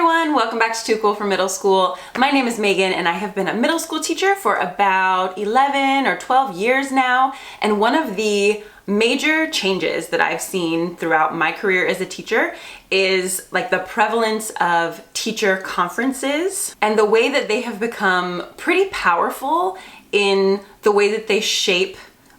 everyone, welcome back to Too Cool for Middle School. My name is Megan and I have been a middle school teacher for about 11 or 12 years now. And one of the major changes that I've seen throughout my career as a teacher is like the prevalence of teacher conferences and the way that they have become pretty powerful in the way that they shape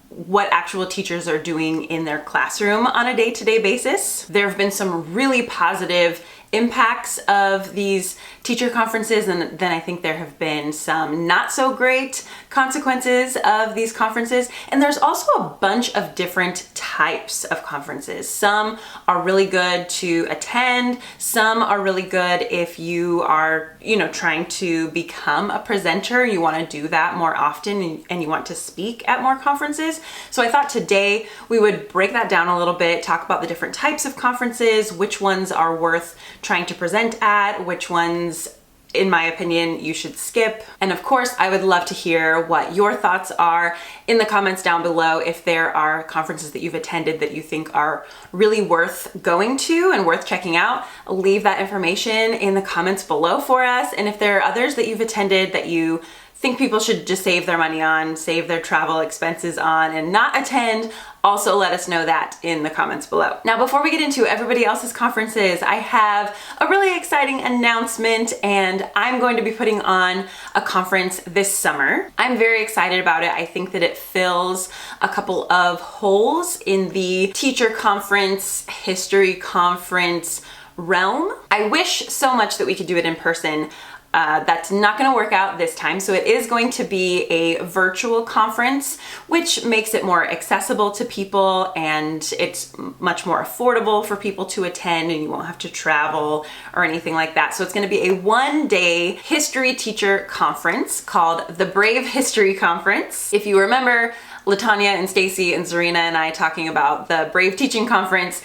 what actual teachers are doing in their classroom on a day-to-day basis. There have been some really positive impacts of these teacher conferences, and then I think there have been some not so great consequences of these conferences. And there's also a bunch of different types of conferences. Some are really good to attend. Some are really good if you are, trying to become a presenter. You want to do that more often and you want to speak at more conferences. So I thought today we would break that down a little bit, talk about the different types of conferences, which ones are worth trying to present at, which ones, in my opinion, you should skip. And of course, I would love to hear what your thoughts are in the comments down below. If there are conferences that you've attended that you think are really worth going to and worth checking out, leave that information in the comments below for us. And if there are others that you've attended that you think people should just save their money on, save their travel expenses on, and not attend, also let us know that in the comments below. Now, before we get into everybody else's conferences, I have a really exciting announcement, and I'm going to be putting on a conference this summer. I'm very excited about it. I think that it fills a couple of holes in the teacher conference, history conference realm. I wish so much that we could do it in person. That's not going to work out this time. So it is going to be a virtual conference, which makes it more accessible to people and it's much more affordable for people to attend, and you won't have to travel or anything like that. So it's going to be a one-day history teacher conference called the Brave History Conference. If you remember Latanya and Stacy and Zarina and I talking about the Brave Teaching Conference,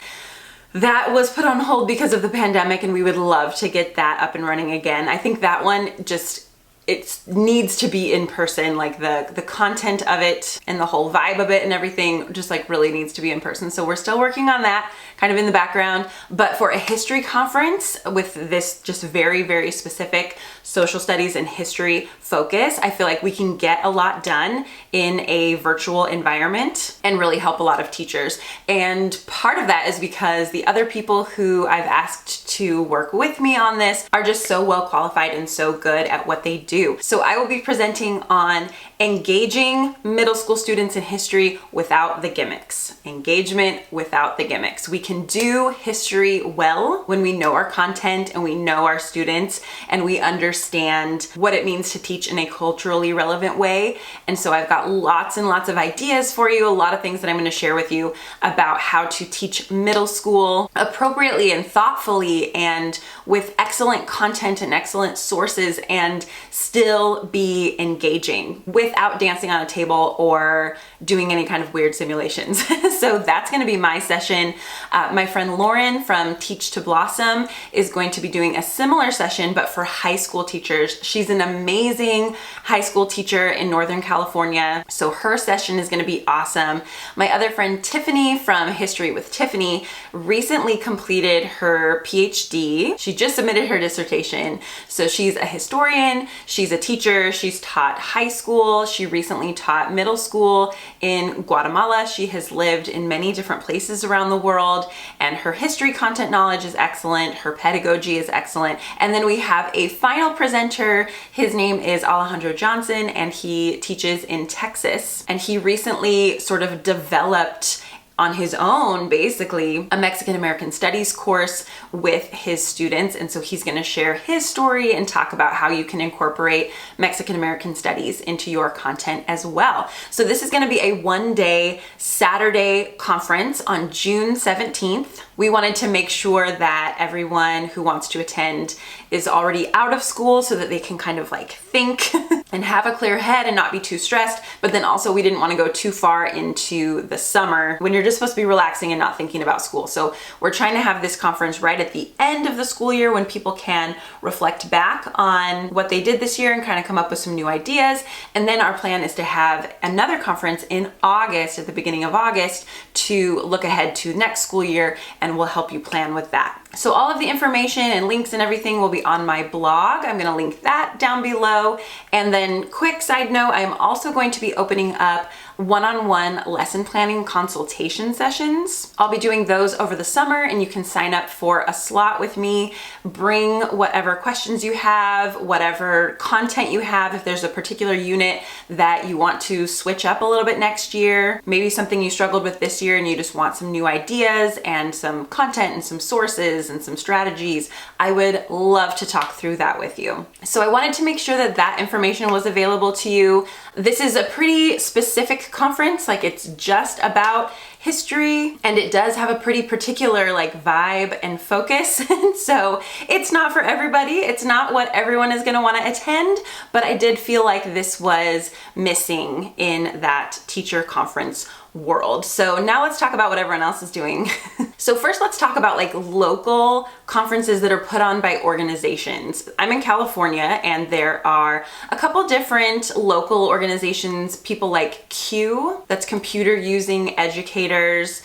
that was put on hold because of the pandemic, and we would love to get that up and running again. I think that one it needs to be in person, like the content of it and the whole vibe of it and everything just like really needs to be in person. So we're still working on that kind of in the background, but for a history conference with this just very, very specific social studies and history focus, I feel like we can get a lot done in a virtual environment and really help a lot of teachers. And part of that is because the other people who I've asked to work with me on this are just so well qualified and so good at what they do. So I will be presenting on engaging middle school students in history without the gimmicks. Engagement without the gimmicks. We can do history well when we know our content and we know our students and we understand what it means to teach in a culturally relevant way. And so I've got lots and lots of ideas for you, a lot of things that I'm going to share with you about how to teach middle school appropriately and thoughtfully and with excellent content and excellent sources and still be engaging without dancing on a table or doing any kind of weird simulations. So that's going to be my session. My friend Lauren from Teach to Blossom is going to be doing a similar session, but for high school teachers. She's an amazing high school teacher in Northern California, so her session is going to be awesome. My other friend Tiffany from History with Tiffany recently completed her PhD. She just submitted her dissertation. So she's a historian, she's a teacher, she's taught high school, she recently taught middle school in Guatemala. She has lived in many different places around the world, and her history content knowledge is excellent, her pedagogy is excellent. And then we have a final presenter. His name is Alejandro Johnson, and he teaches in Texas. And he recently sort of developed on his own, basically, a Mexican American Studies course with his students. And so he's going to share his story and talk about how you can incorporate Mexican American Studies into your content as well. So this is going to be a one-day Saturday conference on June 17th. We wanted to make sure that everyone who wants to attend is already out of school so that they can kind of like think and have a clear head and not be too stressed. But then also we didn't want to go too far into the summer when you're just supposed to be relaxing and not thinking about school. So we're trying to have this conference right at the end of the school year when people can reflect back on what they did this year and kind of come up with some new ideas. And then our plan is to have another conference in August, at the beginning of August, to look ahead to next school year and we'll help you plan with that. So all of the information and links and everything will be on my blog. I'm gonna link that down below. And then quick side note, I'm also going to be opening up one-on-one lesson planning consultation sessions. I'll be doing those over the summer, and you can sign up for a slot with me. Bring whatever questions you have, whatever content you have. If there's a particular unit that you want to switch up a little bit next year, maybe something you struggled with this year and you just want some new ideas and some content and some sources and some strategies, I would love to talk through that with you. So I wanted to make sure that that information was available to you. This is a pretty specific conference, like it's just about history, and it does have a pretty particular like vibe and focus. So it's not for everybody. It's not what everyone is going to want to attend, but I did feel like this was missing in that teacher conference world. So now let's talk about what everyone else is doing. So first let's talk about like local conferences that are put on by organizations. I'm in California, and there are a couple different local organizations, people like CUE, that's Computer Using Educators.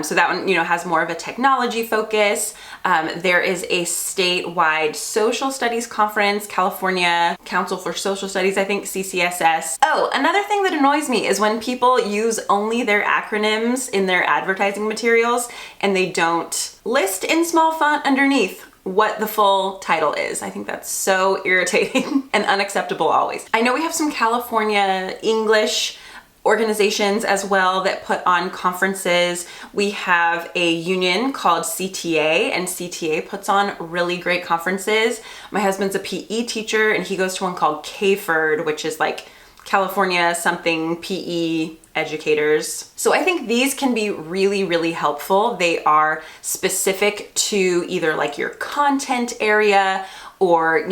So that one, has more of a technology focus. There is a statewide social studies conference, California Council for Social Studies, I think, CCSS. Oh, another thing that annoys me is when people use only their acronyms in their advertising materials and they don't list in small font underneath what the full title is. I think that's so irritating and unacceptable always. I know we have some California English organizations as well that put on conferences. We have a union called CTA, and CTA puts on really great conferences. My husband's a PE teacher, and he goes to one called CAFED, which is like California something PE educators. So I think these can be really, really helpful. They are specific to either like your content area or,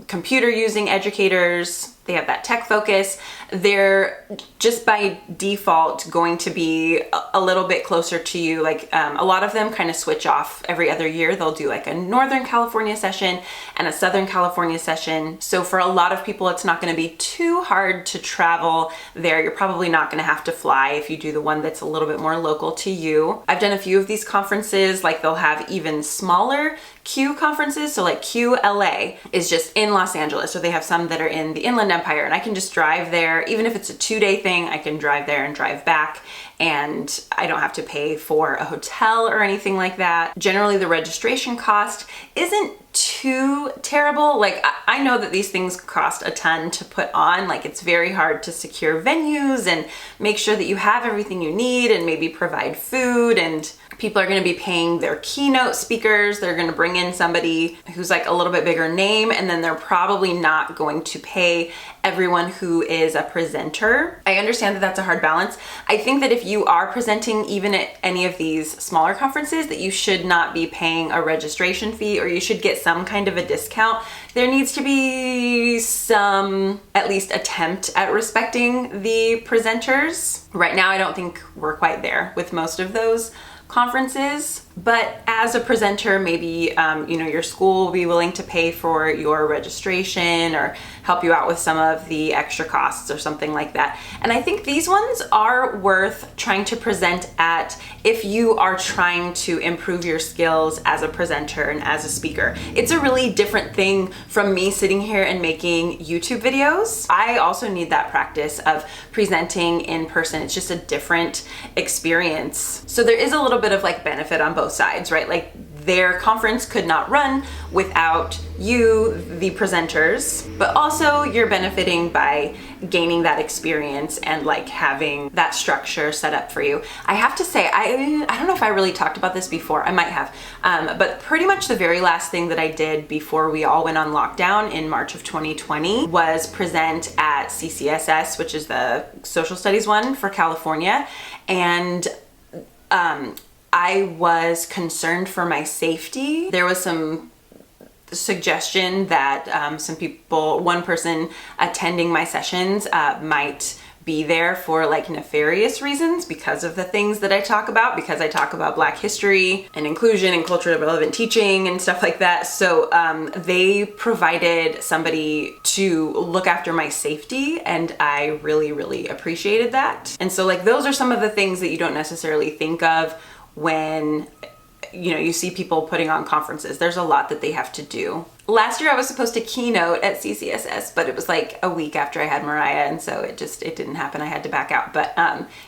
computer using educators. They have that tech focus. They're just by default going to be a little bit closer to you. Like a lot of them kind of switch off every other year. They'll do like a Northern California session and a Southern California session. So for a lot of people, it's not going to be too hard to travel there. You're probably not going to have to fly if you do the one that's a little bit more local to you. I've done a few of these conferences. Like they'll have even smaller CUE conferences. So like CUE LA is just in Los Angeles. So they have some that are in the Inland Empire, and I can just drive there. Even if it's a 2-day thing, I can drive there and drive back, and I don't have to pay for a hotel or anything like that. Generally, the registration cost isn't too terrible. Like I know that these things cost a ton to put on. Like it's very hard to secure venues and make sure that you have everything you need and maybe provide food, and people are going to be paying their keynote speakers. They're going to bring in somebody who's like a little bit bigger name, and then they're probably not going to pay everyone who is a presenter. I understand that that's a hard balance. I think that if you are presenting even at any of these smaller conferences, that you should not be paying a registration fee, or you should get some kind of a discount. There needs to be some, at least attempt at respecting the presenters. Right now, I don't think we're quite there with most of those conferences, but as a presenter, maybe your school will be willing to pay for your registration or help you out with some of the extra costs or something like that. And I think these ones are worth trying to present at if you are trying to improve your skills as a presenter and as a speaker. It's a really different thing from me sitting here and making YouTube videos. I also need that practice of presenting in person. It's just a different experience. So there is a little bit of like benefit on both sides, right? Like their conference could not run without you, the presenters, but also you're benefiting by gaining that experience and like having that structure set up for you. I have to say, I don't know if I really talked about this before. I might have, but pretty much the very last thing that I did before we all went on lockdown in March of 2020 was present at CCSS, which is the social studies one for California. And I was concerned for my safety. There was some suggestion that one person attending my sessions might be there for like nefarious reasons because of the things that I talk about, because I talk about Black history and inclusion and culturally relevant teaching and stuff like that. So they provided somebody to look after my safety, and I really, really appreciated that. And so like those are some of the things that you don't necessarily think of when you see people putting on conferences. There's a lot that they have to do. Last year I was supposed to keynote at CCSS, but it was like a week after I had Mariah, and so it didn't happen. I had to back out. But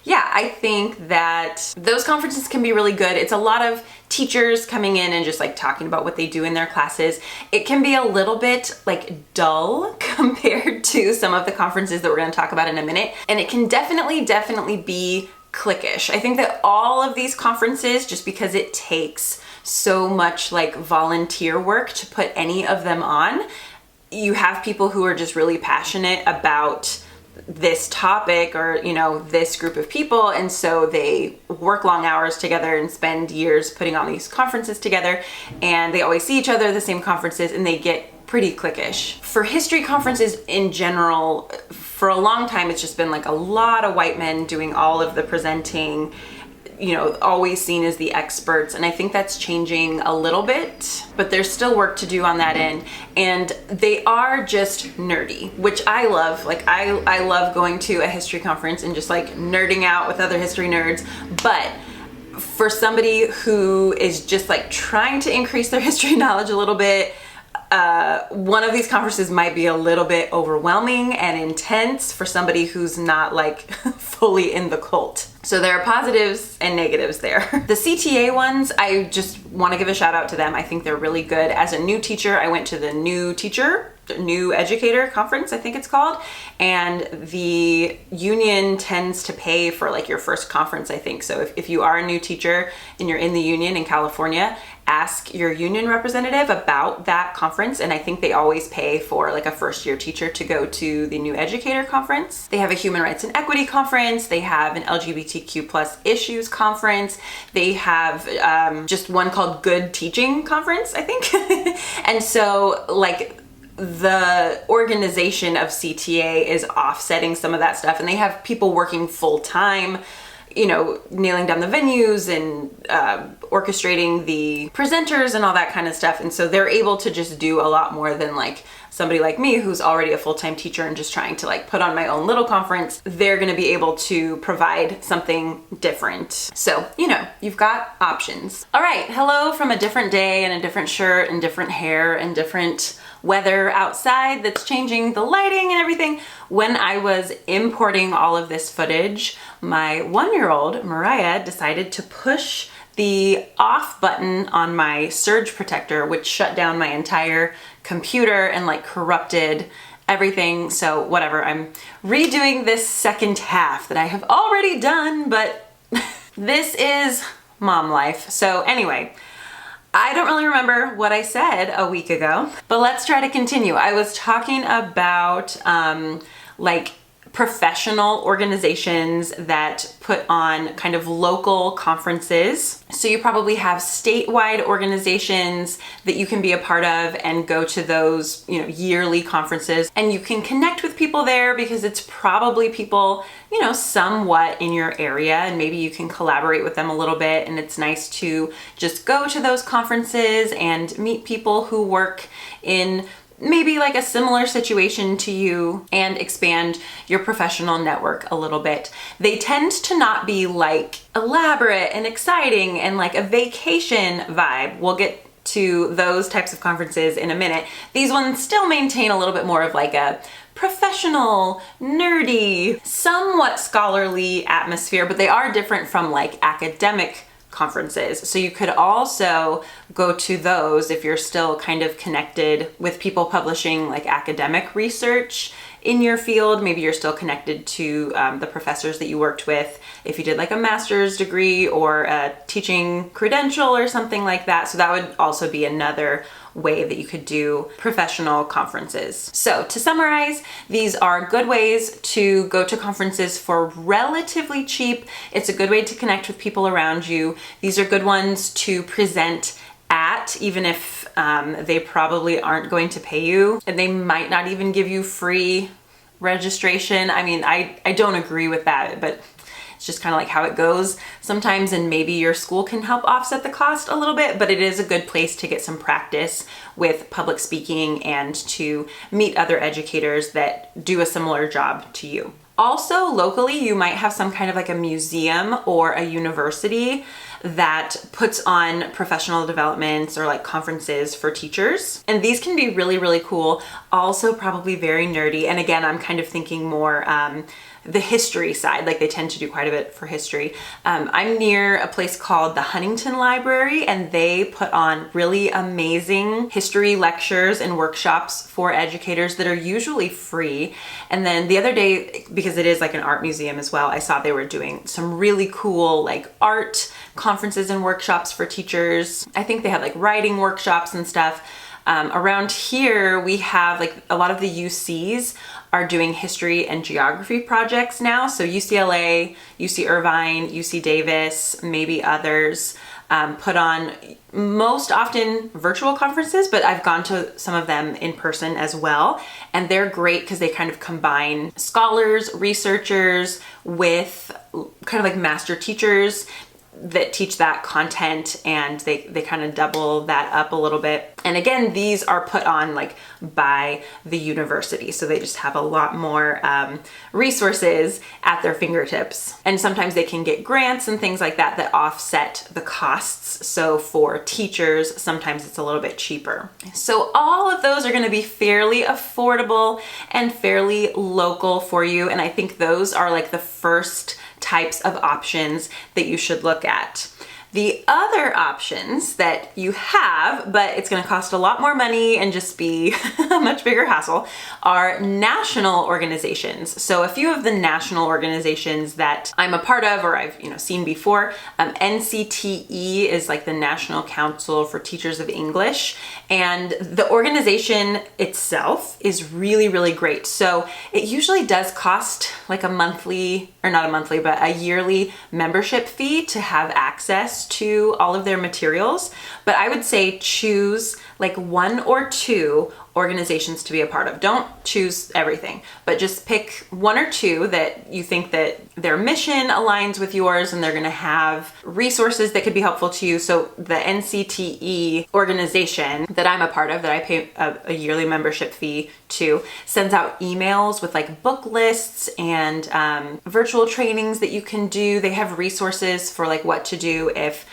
yeah, I think that those conferences can be really good. It's a lot of teachers coming in and just like talking about what they do in their classes. It can be a little bit like dull compared to some of the conferences that we're going to talk about in a minute. And it can definitely be cliquish. I think that all of these conferences, just because it takes so much like volunteer work to put any of them on, you have people who are just really passionate about this topic or, this group of people. And so they work long hours together and spend years putting on these conferences together. And they always see each other at the same conferences, and they get pretty cliquish. For history conferences in general, for a long time, it's just been like a lot of white men doing all of the presenting, always seen as the experts. And I think that's changing a little bit, but there's still work to do on that end. And they are just nerdy, which I love. Like I love going to a history conference and just like nerding out with other history nerds. But for somebody who is just like trying to increase their history knowledge a little bit, one of these conferences might be a little bit overwhelming and intense for somebody who's not like fully in the cult. So there are positives and negatives there. The CTA ones, I just want to give a shout out to them. I think they're really good. As a new teacher, I went to the new educator conference, I think it's called. And the union tends to pay for like your first conference, I think. So if you are a new teacher and you're in the union in California, ask your union representative about that conference. And I think they always pay for like a first year teacher to go to the new educator conference. They have a human rights and equity conference. They have an LGBTQ plus issues conference. They have just one called Good Teaching Conference, I think. And so like the organization of CTA is offsetting some of that stuff, and they have people working full time, nailing down the venues and orchestrating the presenters and all that kind of stuff. And so they're able to just do a lot more than like somebody like me who's already a full-time teacher and just trying to like put on my own little conference. They're going to be able to provide something different. So, you've got options. All right. Hello from a different day and a different shirt and different hair and different weather outside that's changing the lighting and everything. When I was importing all of this footage, my 1-year-old Mariah decided to push the off button on my surge protector, which shut down my entire computer and like corrupted everything. So whatever, I'm redoing this second half that I have already done, but this is mom life. So anyway, I don't really remember what I said a week ago, but let's try to continue. I was talking about like professional organizations that put on kind of local conferences. So you probably have statewide organizations that you can be a part of and go to those, yearly conferences, and you can connect with people there because it's probably people, somewhat in your area, and maybe you can collaborate with them a little bit. And it's nice to just go to those conferences and meet people who work in maybe like a similar situation to you and expand your professional network a little bit. They tend to not be like elaborate and exciting and like a vacation vibe. We'll get to those types of conferences in a minute. These ones still maintain a little bit more of like a professional, nerdy, somewhat scholarly atmosphere, but they are different from like academic conferences. So you could also go to those if you're still kind of connected with people publishing like academic research in your field. Maybe you're still connected to the professors that you worked with if you did like a master's degree or a teaching credential or something like that. So that would also be another way that you could do professional conferences. So to summarize, these are good ways to go to conferences for relatively cheap. It's a good way to connect with people around you. These are good ones to present at, even if they probably aren't going to pay you, and they might not even give you free registration. I mean, I don't agree with that, but it's just kind of like how it goes sometimes, and maybe your school can help offset the cost a little bit, but it is a good place to get some practice with public speaking and to meet other educators that do a similar job to you. Also, locally, you might have some kind of like a museum or a university that puts on professional developments or like conferences for teachers. And these can be really, really cool. Also probably very nerdy. And again, I'm kind of thinking more the history side, like they tend to do quite a bit for history. I'm near a place called the Huntington Library, and they put on really amazing history lectures and workshops for educators that are usually free. And then the other day, because it is like an art museum as well, I saw they were doing some really cool like art conferences and workshops for teachers. I think they had like writing workshops and stuff. Around here, we have like a lot of the UCs are doing history and geography projects now. So UCLA, UC Irvine, UC Davis, maybe others put on most often virtual conferences, but I've gone to some of them in person as well. And they're great because they kind of combine scholars, researchers with kind of like master teachers that teach that content, and they kind of double that up a little bit. And again, these are put on like by the university, so they just have a lot more resources at their fingertips. And sometimes they can get grants and things like that that offset the costs. So for teachers, sometimes it's a little bit cheaper. So all of those are going to be fairly affordable and fairly local for you. And I think those are like the first types of options that you should look at. The other options that you have, but it's going to cost a lot more money and just be a much bigger hassle, are national organizations. So a few of the national organizations that I'm a part of or I've seen before, NCTE is like the National Council for Teachers of English, and the organization itself is really, really great. So it usually does cost like a monthly, or not a monthly, but a yearly membership fee to have access to all of their materials. But I would say choose like one or two organizations to be a part of. Don't choose everything, but just pick one or two that you think that their mission aligns with yours and they're going to have resources that could be helpful to you. So the NCTE organization that I'm a part of, that I pay a yearly membership fee to, sends out emails with like book lists and virtual trainings that you can do. They have resources for like what to do if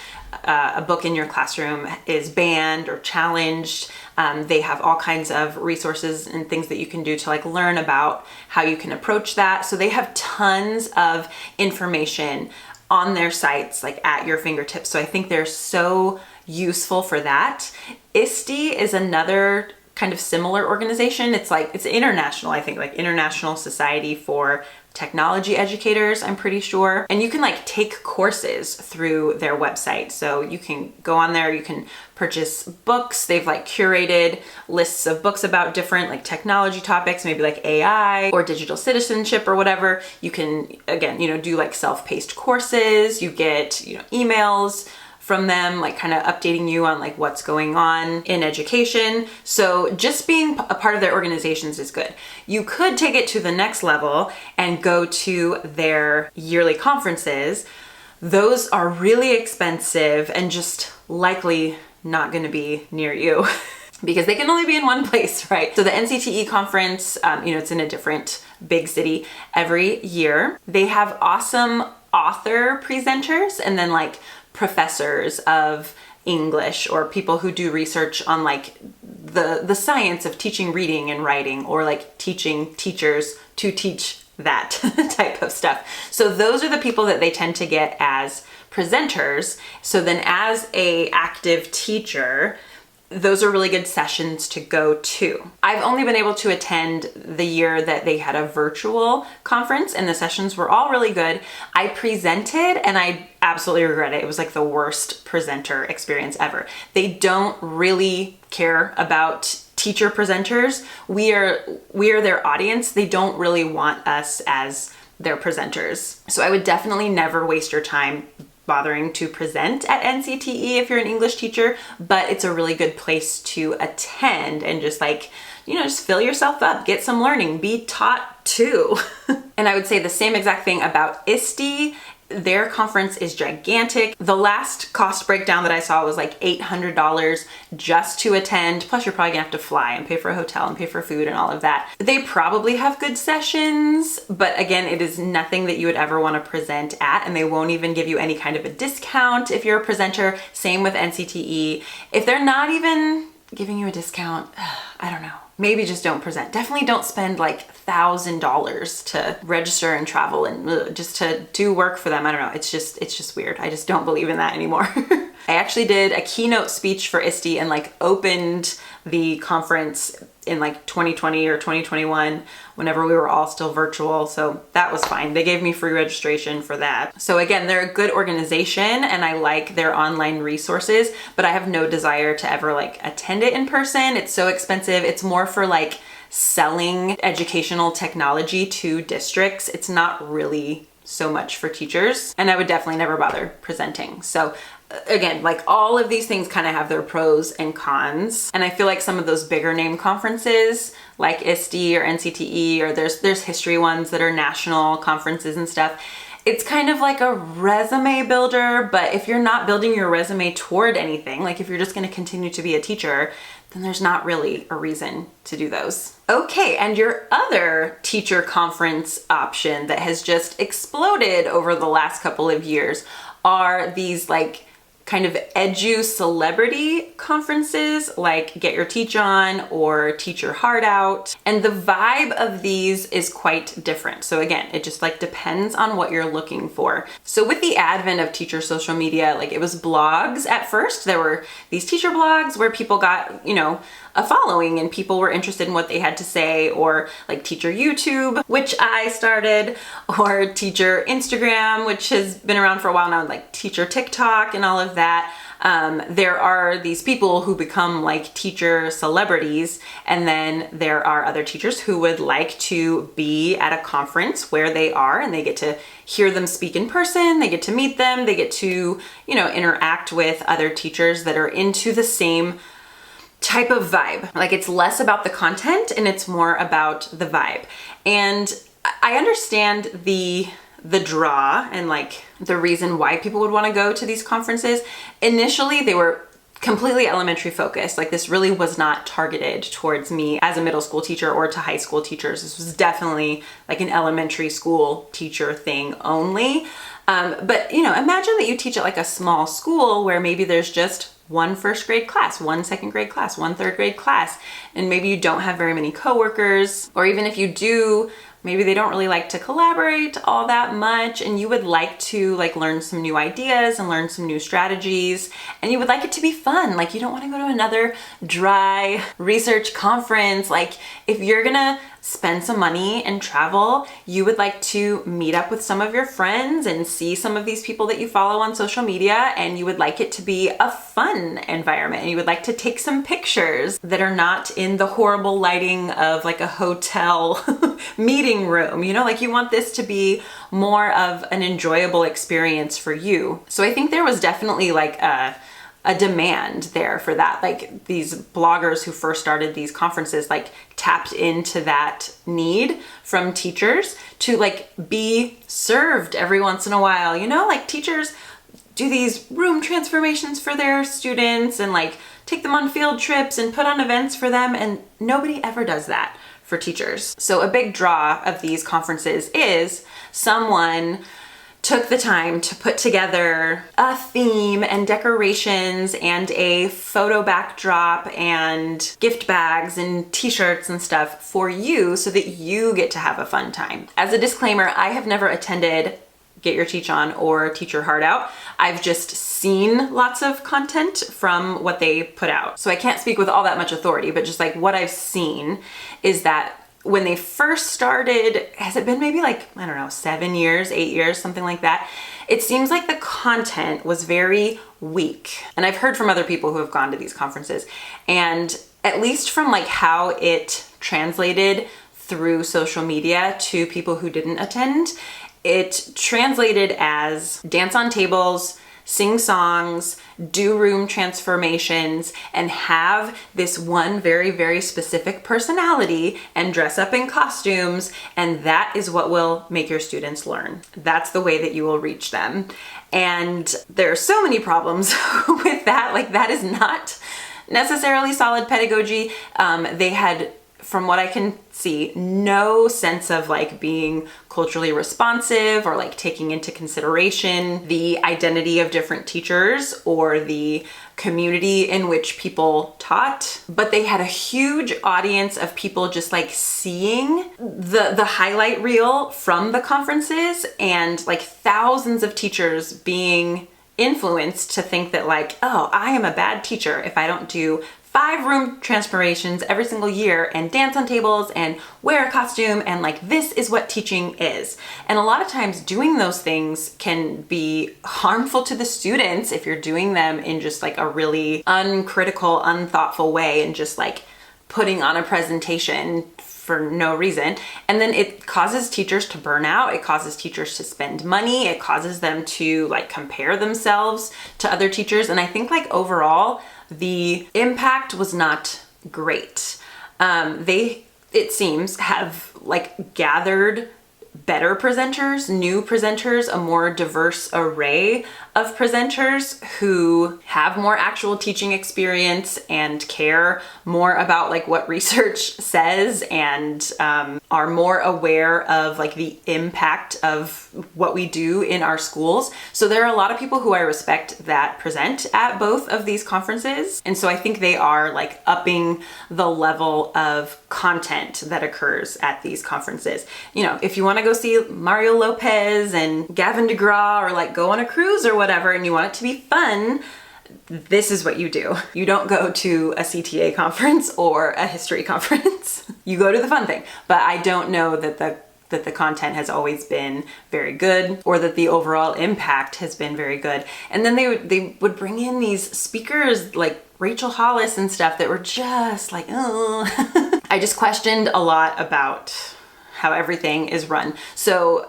a book in your classroom is banned or challenged. They have all kinds of resources and things that you can do to like learn about how you can approach that. So they have tons of information on their sites, like at your fingertips. So I think they're so useful for that. ISTE is another kind of similar organization. It's international, I think, like International Society for Technology Educators, I'm pretty sure. And you can like take courses through their website. So you can go on there, you can purchase books. They've like curated lists of books about different like technology topics, maybe like AI or digital citizenship or whatever. You can, again, do like self-paced courses. You get, emails from them, like kind of updating you on like what's going on in education. So just being a part of their organizations is good. You could take it to the next level and go to their yearly conferences. Those are really expensive and just likely not going to be near you because they can only be in one place, right? So the NCTE conference, it's in a different big city every year. They have awesome author presenters and then like professors of English or people who do research on like the science of teaching reading and writing, or like teaching teachers to teach that type of stuff. So those are the people that they tend to get as presenters. So then as a active teacher, those are really good sessions to go to. I've only been able to attend the year that they had a virtual conference, and the sessions were all really good. I presented and I absolutely regret it. It was like the worst presenter experience ever. They don't really care about teacher presenters. We are their audience. They don't really want us as their presenters. So I would definitely never waste your time bothering to present at NCTE if you're an English teacher, but it's a really good place to attend and just like, just fill yourself up, get some learning, be taught too. And I would say the same exact thing about ISTE Their conference is gigantic. The last cost breakdown that I saw was like $800 just to attend. Plus you're probably gonna have to fly and pay for a hotel and pay for food and all of that. They probably have good sessions, but again, it is nothing that you would ever want to present at, and they won't even give you any kind of a discount if you're a presenter. Same with NCTE. If they're not even giving you a discount, I don't know. Maybe just don't present. Definitely don't spend like $1,000 to register and travel and just to do work for them. I don't know. It's just weird. I just don't believe in that anymore. I actually did a keynote speech for ISTE and like opened the conference in like 2020 or 2021 whenever we were all still virtual. So that was fine. They gave me free registration for that. So again, they're a good organization and I like their online resources, but I have no desire to ever like attend it in person. It's so expensive. It's more for like selling educational technology to districts. It's not really so much for teachers, and I would definitely never bother presenting. So again, like all of these things kind of have their pros and cons. And I feel like some of those bigger name conferences like ISTE or NCTE, or there's history ones that are national conferences and stuff. It's kind of like a resume builder, but if you're not building your resume toward anything, like if you're just going to continue to be a teacher, then there's not really a reason to do those. Okay, and your other teacher conference option that has just exploded over the last couple of years are these like kind of edu celebrity conferences like Get Your Teach On or Teach Your Heart Out. And the vibe of these is quite different. So again, it just like depends on what you're looking for. So with the advent of teacher social media, like it was blogs at first. There were these teacher blogs where people got, you know, a following and people were interested in what they had to say, or like teacher YouTube, which I started, or teacher Instagram, which has been around for a while now, like teacher TikTok and all of that. There are these people who become like teacher celebrities, and then there are other teachers who would like to be at a conference where they are and they get to hear them speak in person, they get to meet them, they get to, you know, interact with other teachers that are into the same type of vibe. Like it's less about the content and it's more about the vibe. And I understand the draw and like the reason why people would want to go to these conferences. Initially, they were completely elementary focused. Like this really was not targeted towards me as a middle school teacher or to high school teachers. This was definitely like an elementary school teacher thing only. But you know, imagine that you teach at like a small school where maybe there's just one first grade class, one second grade class, one third grade class, and maybe you don't have very many coworkers, or even if you do, maybe they don't really like to collaborate all that much, and you would like to like learn some new ideas and learn some new strategies, and you would like it to be fun. Like you don't want to go to another dry research conference. Like if you're gonna spend some money and travel, you would like to meet up with some of your friends and see some of these people that you follow on social media, and you would like it to be a fun environment, and you would like to take some pictures that are not in the horrible lighting of like a hotel meeting room. You know, like you want this to be more of an enjoyable experience for you. So I think there was definitely like a demand there for that. Like these bloggers who first started these conferences like tapped into that need from teachers to like be served every once in a while. You know, like teachers do these room transformations for their students and like take them on field trips and put on events for them, and nobody ever does that for teachers. So a big draw of these conferences is someone took the time to put together a theme and decorations and a photo backdrop and gift bags and t-shirts and stuff for you so that you get to have a fun time. As a disclaimer, I have never attended Get Your Teach On or Teach Your Heart Out. I've just seen lots of content from what they put out. So I can't speak with all that much authority, but just like what I've seen is that when they first started, has it been maybe like, I don't know, 7 years, 8 years, something like that? It seems like the content was very weak. And I've heard from other people who have gone to these conferences, and at least from like how it translated through social media to people who didn't attend, it translated as dance on tables, sing songs, do room transformations, and have this one very, very specific personality and dress up in costumes. And that is what will make your students learn. That's the way that you will reach them. And there are so many problems with that. Like, that is not necessarily solid pedagogy. They had, from what I can see, no sense of like being culturally responsive or like taking into consideration the identity of different teachers or the community in which people taught. But they had a huge audience of people just like seeing the highlight reel from the conferences, and like thousands of teachers being influenced to think that like, oh, I am a bad teacher if I don't do 5 room transformations every single year and dance on tables and wear a costume, and like this is what teaching is. And a lot of times doing those things can be harmful to the students if you're doing them in just like a really uncritical, unthoughtful way and just like putting on a presentation for no reason. And then it causes teachers to burn out. It causes teachers to spend money. It causes them to like compare themselves to other teachers. And I think like overall, the impact was not great. They, it seems, have like gathered better presenters, new presenters, a more diverse array of presenters who have more actual teaching experience and care more about like what research says, and are more aware of like the impact of what we do in our schools. So there are a lot of people who I respect that present at both of these conferences. And so I think they are like upping the level of content that occurs at these conferences. You know, if you want to go see Mario Lopez and Gavin DeGraw, or like go on a cruise or whatever, and you want it to be fun, this is what you do. You don't go to a CTA conference or a history conference. You go to the fun thing. But I don't know that the content has always been very good, or that the overall impact has been very good. And then they would bring in these speakers like Rachel Hollis and stuff that were just like, oh. I just questioned a lot about how everything is run. So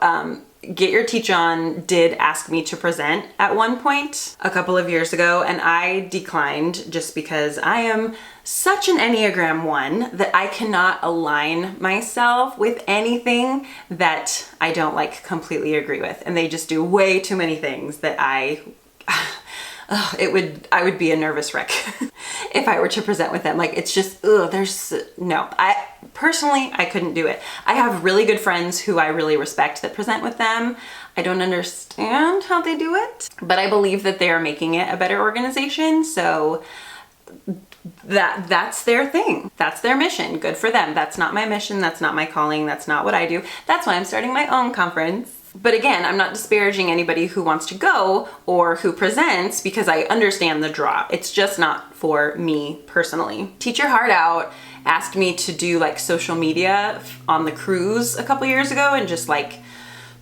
Get Your Teach On did ask me to present at one point a couple of years ago, and I declined just because I am such an Enneagram 1 that I cannot align myself with anything that I don't like completely agree with. And they just do way too many things that I would be a nervous wreck if I were to present with them. Like, it's just, I personally couldn't do it. I have really good friends who I really respect that present with them. I don't understand how they do it, but I believe that they are making it a better organization. So that's their thing. That's their mission. Good for them. That's not my mission. That's not my calling. That's not what I do. That's why I'm starting my own conference. But again, I'm not disparaging anybody who wants to go or who presents, because I understand the draw. It's just not for me personally. Teach Your Heart Out asked me to do like social media on the cruise a couple years ago and just like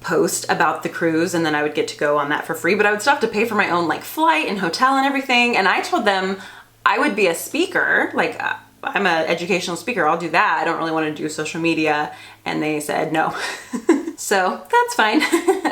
post about the cruise, and then I would get to go on that for free, but I would still have to pay for my own like flight and hotel and everything. And I told them I would be a speaker, like I'm an educational speaker, I'll do that. I don't really want to do social media. And they said no. So that's fine.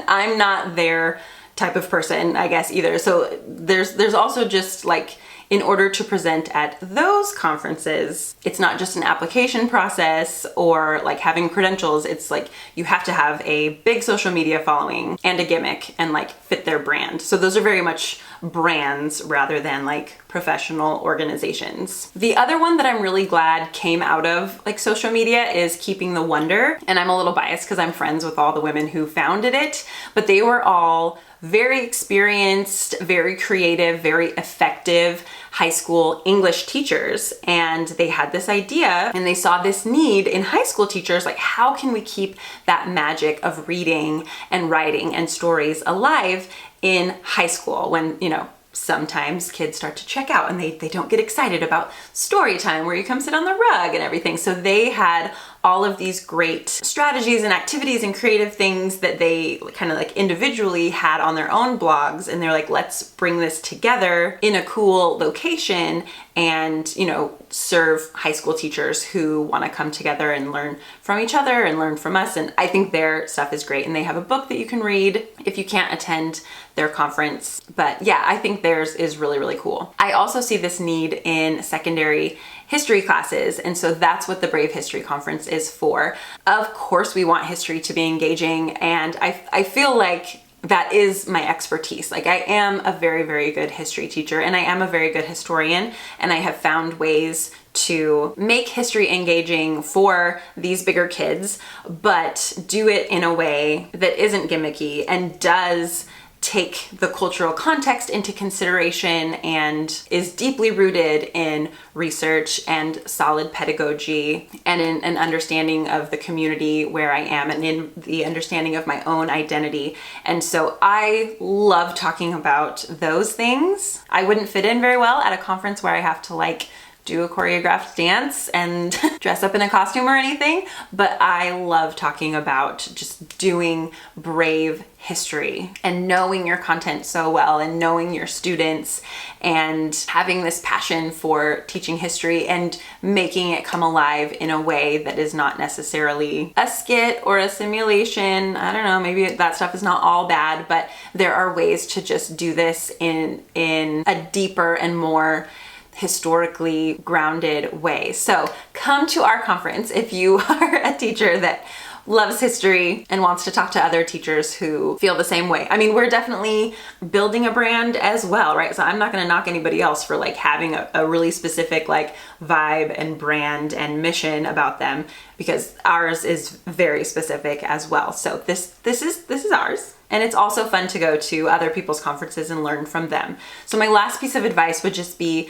I'm not their type of person, I guess, either. So there's also just like, in order to present at those conferences, it's not just an application process or like having credentials. It's like you have to have a big social media following and a gimmick and like fit their brand. So those are very much brands rather than like professional organizations. The other one that I'm really glad came out of like social media is Keeping the Wonder. And I'm a little biased because I'm friends with all the women who founded it, but they were all very experienced, very creative, very effective high school English teachers. And they had this idea and they saw this need in high school teachers, like how can we keep that magic of reading and writing and stories alive in high school when, you know, sometimes kids start to check out and they don't get excited about story time where you come sit on the rug and everything. So they had all of these great strategies and activities and creative things that they kind of like individually had on their own blogs. And they're like, let's bring this together in a cool location and, you know, serve high school teachers who want to come together and learn from each other and learn from us. And I think their stuff is great. And they have a book that you can read if you can't attend their conference. But yeah, I think theirs is really, really cool. I also see this need in secondary history classes. And so that's what the Brave History Conference is for. Of course, we want history to be engaging. And I feel like that is my expertise. Like, I am a very, very good history teacher, and I am a very good historian, and I have found ways to make history engaging for these bigger kids, but do it in a way that isn't gimmicky and does take the cultural context into consideration and is deeply rooted in research and solid pedagogy and in an understanding of the community where I am and in the understanding of my own identity. And so I love talking about those things. I wouldn't fit in very well at a conference where I have to like do a choreographed dance and dress up in a costume or anything, but I love talking about just doing brave history and knowing your content so well and knowing your students and having this passion for teaching history and making it come alive in a way that is not necessarily a skit or a simulation. I don't know, maybe that stuff is not all bad, but there are ways to just do this in a deeper and more historically grounded way. So come to our conference if you are a teacher that loves history and wants to talk to other teachers who feel the same way. I mean, we're definitely building a brand as well, right? So I'm not going to knock anybody else for like having a really specific like vibe and brand and mission about them, because ours is very specific as well. So this is ours. And it's also fun to go to other people's conferences and learn from them. So my last piece of advice would just be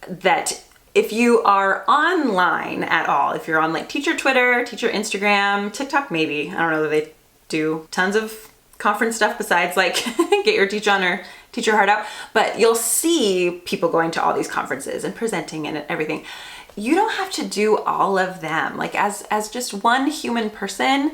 that if you are online at all, if you're on like teacher Twitter, teacher Instagram, TikTok maybe, I don't know that they do tons of conference stuff besides like get your teach on or teach your heart out, but you'll see people going to all these conferences and presenting and everything. You don't have to do all of them. Like as just one human person,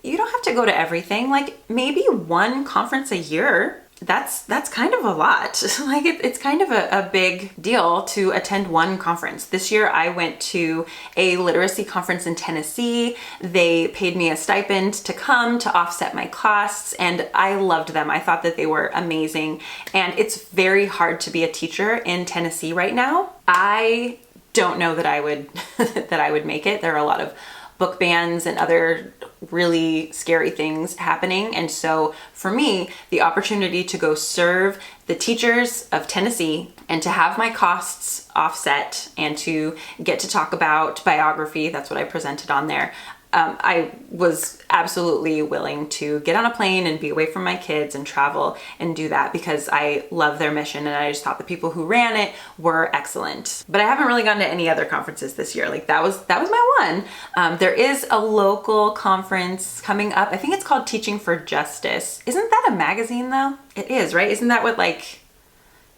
you don't have to go to everything. Like maybe one conference a year. That's kind of a lot. Like it's kind of a big deal to attend one conference. This year I went to a literacy conference in Tennessee. They paid me a stipend to come to offset my costs, and I loved them. I thought that they were amazing. And it's very hard to be a teacher in Tennessee right now. I don't know that I would that I would make it. There are a lot of book bans and other really scary things happening. And so for me, the opportunity to go serve the teachers of Tennessee and to have my costs offset and to get to talk about biography, that's what I presented on there. I was absolutely willing to get on a plane and be away from my kids and travel and do that because I love their mission, and I just thought the people who ran it were excellent. But I haven't really gone to any other conferences this year. Like that was my one. There is a local conference coming up. I think it's called Teaching for Justice. Isn't that a magazine though? It is, right? Isn't that what like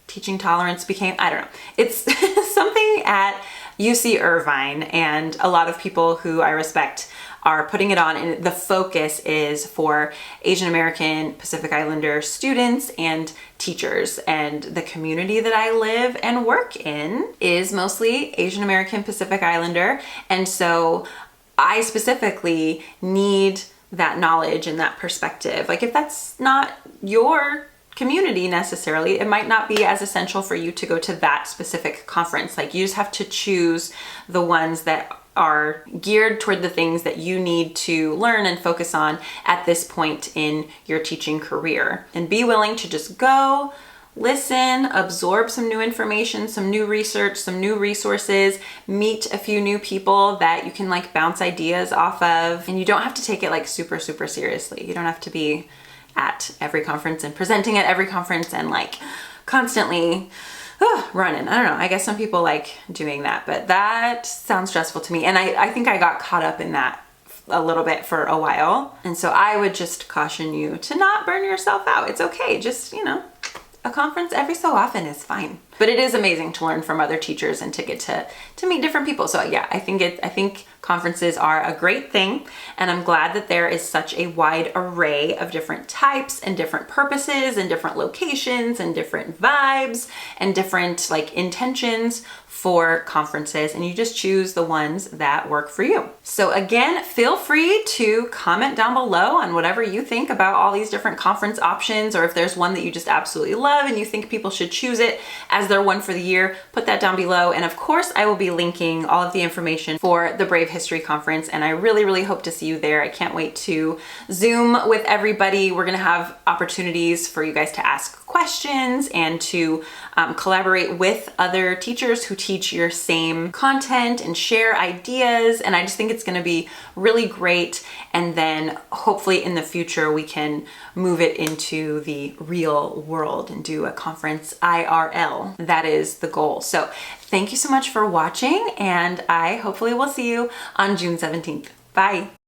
Teaching Tolerance became? I don't know. It's something at UC Irvine, and a lot of people who I respect are putting it on, and the focus is for Asian American Pacific Islander students and teachers. And the community that I live and work in is mostly Asian American Pacific Islander, and so I specifically need that knowledge and that perspective. Like if that's not your community necessarily, it might not be as essential for you to go to that specific conference. Like you just have to choose the ones that are geared toward the things that you need to learn and focus on at this point in your teaching career, and be willing to just go, listen, absorb some new information, some new research, some new resources, meet a few new people that you can like bounce ideas off of. And you don't have to take it like super, super seriously. You don't have to be at every conference and presenting at every conference and like constantly running. I don't know. I guess some people like doing that, but that sounds stressful to me. And I think I got caught up in that a little bit for a while. And so I would just caution you to not burn yourself out. It's okay. Just, you know, a conference every so often is fine. But it is amazing to learn from other teachers and to get to meet different people. So yeah, I think conferences are a great thing, and I'm glad that there is such a wide array of different types and different purposes and different locations and different vibes and different like intentions for conferences, and you just choose the ones that work for you. So again, feel free to comment down below on whatever you think about all these different conference options, or if there's one that you just absolutely love and you think people should choose it as their one for the year, put that down below. And of course, I will be linking all of the information for the Brave History Conference, and I really, really hope to see you there. I can't wait to Zoom with everybody. We're gonna have opportunities for you guys to ask questions and to collaborate with other teachers who teach your same content and share ideas. And I just think it's gonna be really great. And then hopefully in the future, we can move it into the real world and do a conference IRL. That is the goal. So thank you so much for watching, and I hopefully will see you on June 17th. Bye.